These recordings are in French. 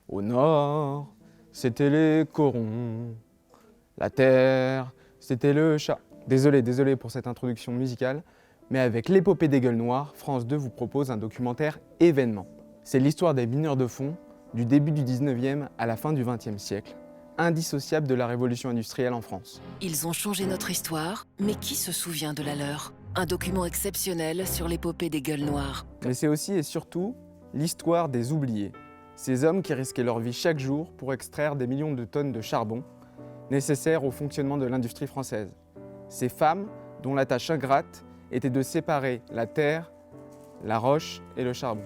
Au nord, c'était les corons. La terre, c'était le chat. Désolé pour cette introduction musicale, mais avec l'épopée des gueules noires, France 2 vous propose un documentaire événement. C'est l'histoire des mineurs de fond du début du 19e à la fin du 20e siècle, indissociable de la révolution industrielle en France. Ils ont changé notre histoire, mais qui se souvient de la leur? Un document exceptionnel sur l'épopée des gueules noires. Mais c'est aussi et surtout l'histoire des oubliés, ces hommes qui risquaient leur vie chaque jour pour extraire des millions de tonnes de charbon nécessaires au fonctionnement de l'industrie française. Ces femmes dont la tâche ingrate était de séparer la terre, la roche et le charbon.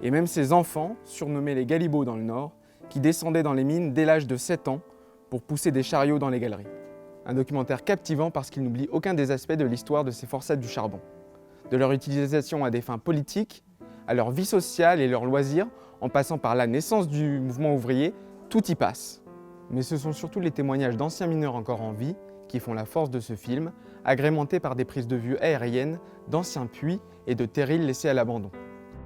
Et même ces enfants, surnommés les galibots dans le Nord, qui descendaient dans les mines dès l'âge de 7 ans pour pousser des chariots dans les galeries. Un documentaire captivant parce qu'il n'oublie aucun des aspects de l'histoire de ces forçats du charbon. De leur utilisation à des fins politiques, à leur vie sociale et leurs loisirs, en passant par la naissance du mouvement ouvrier, tout y passe. Mais ce sont surtout les témoignages d'anciens mineurs encore en vie qui font la force de ce film, agrémenté par des prises de vue aériennes d'anciens puits et de terrils laissés à l'abandon.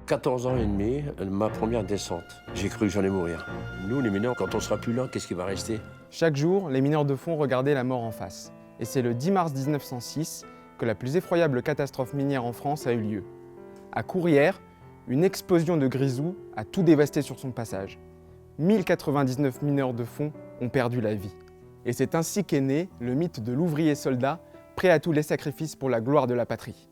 14 ans et demi, ma première descente. J'ai cru que j'allais mourir. Nous, les mineurs, quand on sera plus là, qu'est-ce qui va rester? Chaque jour, les mineurs de fond regardaient la mort en face. Et c'est le 10 mars 1906 que la plus effroyable catastrophe minière en France a eu lieu. À Courrières, une explosion de grisou a tout dévasté sur son passage. 1099 mineurs de fond ont perdu la vie. Et c'est ainsi qu'est né le mythe de l'ouvrier soldat, prêt à tous les sacrifices pour la gloire de la patrie.